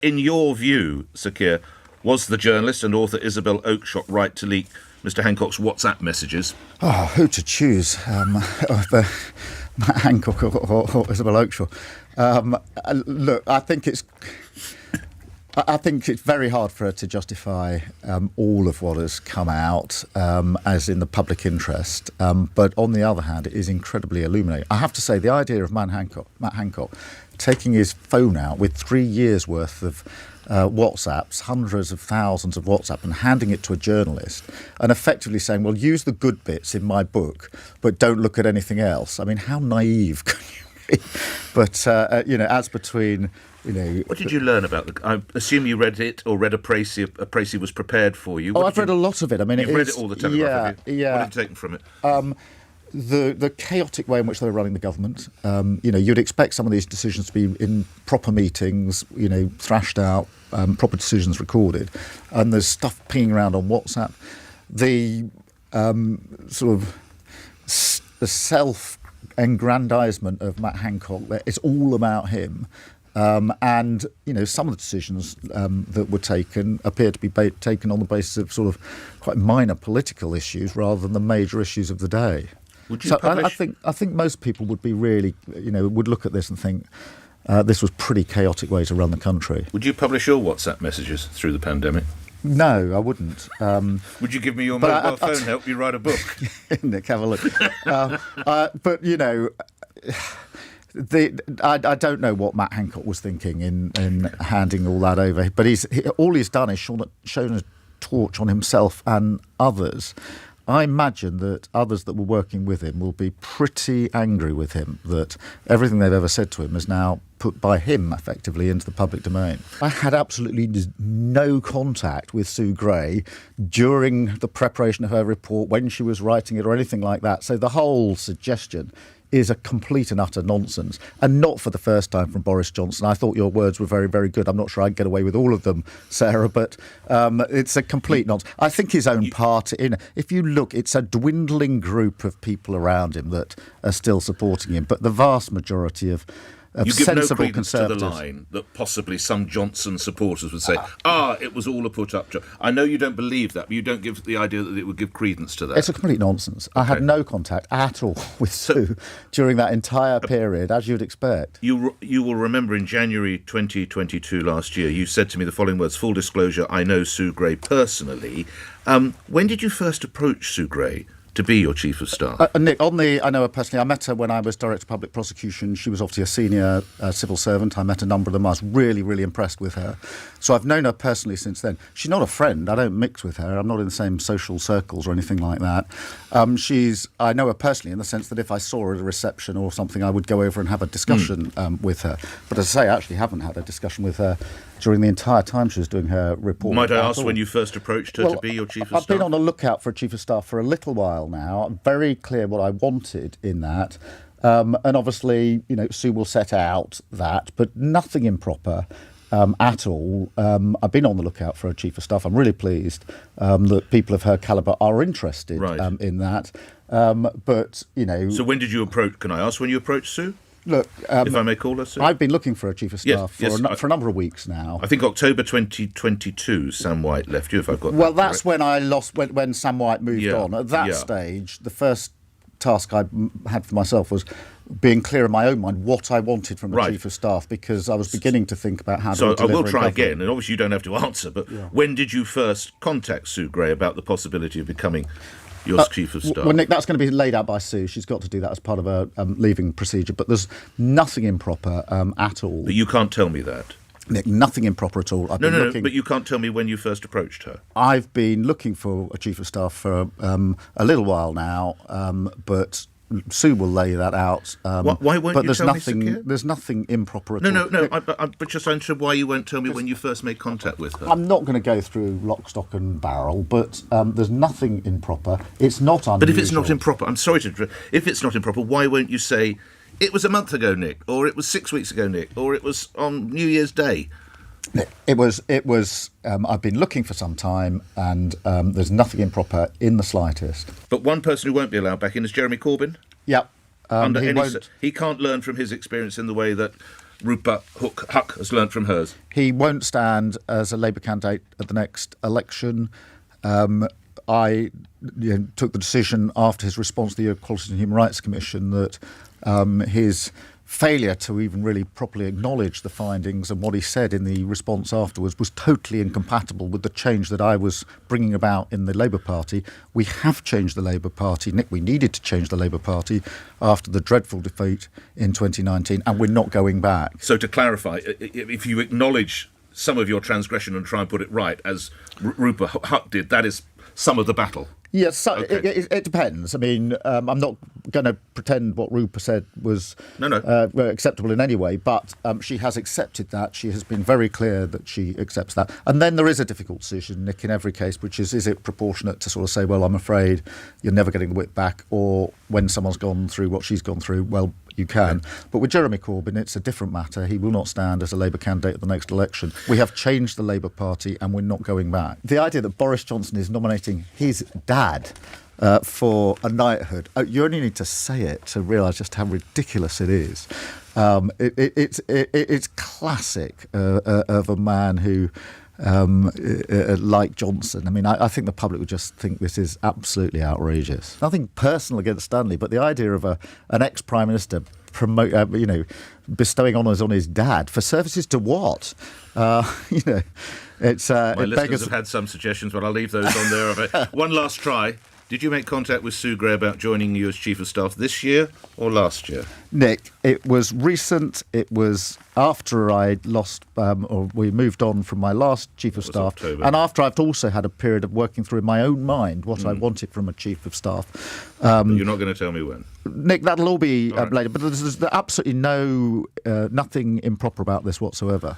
In your view, Sir Keir, was the journalist and author Isabel Oakeshott right to leak Mr Hancock's WhatsApp messages? Oh, who to choose? Matt Hancock or Isabel Oakeshott? Look, I think it's very hard for her to justify all of what has come out as in the public interest. But on the other hand, it is incredibly illuminating. I have to say, the idea of Matt Hancock taking his phone out with 3 years' worth of WhatsApps, hundreds of thousands of WhatsApp, and handing it to a journalist and effectively saying, well, use the good bits in my book, but don't look at anything else. I mean, how naive can you be? But, as between... What did you learn about it? I assume you read it or read a précis was prepared for you. I've read a lot of it. I mean, you've read it all the time. Yeah. What have you taken from it? The chaotic way in which they were running the government. You'd expect some of these decisions to be in proper meetings, thrashed out, proper decisions recorded, and there's stuff pinging around on WhatsApp. The the self-aggrandisement of Matt Hancock, it's all about him. Some of the decisions that were taken appear to be taken on the basis of sort of quite minor political issues rather than the major issues of the day. Would you publish? I think most people would be really, would look at this and think this was a pretty chaotic way to run the country. Would you publish your WhatsApp messages through the pandemic? No, I wouldn't. Would you give me your mobile phone and help you write a book? Nick, have a look. I don't know what Matt Hancock was thinking in handing all that over, but all he's done is shown a torch on himself and others. I imagine that others that were working with him will be pretty angry with him that everything they've ever said to him is now put by him effectively into the public domain. I had absolutely no contact with Sue Gray during the preparation of her report, when she was writing it or anything like that. So the whole suggestion is a complete and utter nonsense, and not for the first time from Boris Johnson. I thought your words were very, very good. I'm not sure I'd get away with all of them, Sarah, but it's a complete nonsense. I think his own party, if you look, it's a dwindling group of people around him that are still supporting him, but the vast majority of you give no sensible credence to the Conservatives. line that possibly some Johnson supporters would say, it was all a put-up job. I know you don't believe that, but you don't give the idea that it would give credence to that. It's a complete nonsense. I had no contact at all with Sue during that entire period, as you'd expect. You will remember in January 2022 last year, you said to me the following words, full disclosure, I know Sue Gray personally. When did you first approach Sue Gray to be your Chief of Staff? Nick, I know her personally. I met her when I was Director of Public Prosecution. She was obviously a senior civil servant. I met a number of them. I was really, really impressed with her. So I've known her personally since then. She's not a friend. I don't mix with her. I'm not in the same social circles or anything like that. I know her personally in the sense that if I saw her at a reception or something, I would go over and have a discussion with her. But as I say, I actually haven't had a discussion with her during the entire time she was doing her report. Might I ask when you first approached her to be your Chief of Staff? I've been on the lookout for a Chief of Staff for a little while now. I'm very clear what I wanted in that. And obviously, Sue will set out that, but nothing improper at all. I've been on the lookout for a Chief of Staff. I'm really pleased that people of her calibre are interested in that. So when did you approach, can I ask when you approached Sue? Look, if I may call her Sue? I've been looking for a Chief of Staff for a number of weeks now. I think October 2022, Sam White left you, if I've got that Well, that's correct. when I lost, when Sam White moved on. At that stage, the first task I had for myself was being clear in my own mind what I wanted from a Chief of Staff, because I was beginning to think about how to deliver. So I will try again, and obviously you don't have to answer, but when did you first contact Sue Gray about the possibility of becoming your Chief of Staff? Well, Nick, that's going to be laid out by Sue. She's got to do that as part of a leaving procedure, but there's nothing improper at all. But you can't tell me that. Nick, nothing improper at all. No, but you can't tell me when you first approached her. I've been looking for a Chief of Staff for a little while now, but Sue will lay that out. Why won't you tell me, Sir Keir? There's nothing improper at all. No. But just interested why you won't tell me when you first made contact with her. I'm not going to go through lock, stock and barrel, but there's nothing improper. It's not unusual. But if it's not improper, I'm sorry to... If it's not improper, why won't you say, it was a month ago, Nick, or it was 6 weeks ago, Nick, or it was on New Year's Day? It was. I've been looking for some time, and there's nothing improper in the slightest. But one person who won't be allowed back in is Jeremy Corbyn. Yep. He can't learn from his experience in the way that Rupert Huck has learnt from hers? He won't stand as a Labour candidate at the next election. I took the decision after his response to the Equality and Human Rights Commission that his failure to even really properly acknowledge the findings and what he said in the response afterwards was totally incompatible with the change that I was bringing about in the Labour Party. We have changed the Labour Party. Nick, we needed to change the Labour Party after the dreadful defeat in 2019, and we're not going back. So to clarify, if you acknowledge some of your transgression and try and put it right, as Rupert Huck did, that is some of the battle. Yes, so Okay. it depends. I mean, I'm not going to pretend what Rupa said was acceptable in any way, but she has accepted that. She has been very clear that she accepts that. And then there is a difficult decision, Nick, in every case, which is it proportionate to sort of say, well, I'm afraid you're never getting the whip back, or when someone's gone through what she's gone through, well, you can. But with Jeremy Corbyn, it's a different matter. He will not stand as a Labour candidate at the next election. We have changed the Labour Party and we're not going back. The idea that Boris Johnson is nominating his dad for a knighthood, you only need to say it to realise just how ridiculous it is. It's classic of a man who like Johnson. I mean, I think the public would just think this is absolutely outrageous. Nothing personal against Stanley, but the idea of an ex-prime minister bestowing honours on his dad for services to what? It's my listeners have had some suggestions, but I'll leave those on there. One last try. Did you make contact with Sue Gray about joining you as Chief of Staff this year or last year? Nick, it was recent. It was after I'd lost, or we moved on from my last Chief of Staff. October. And after I've also had a period of working through in my own mind what I wanted from a Chief of Staff. But you're not going to tell me when? Nick, that'll all be All right. later. But there's absolutely nothing improper about this whatsoever.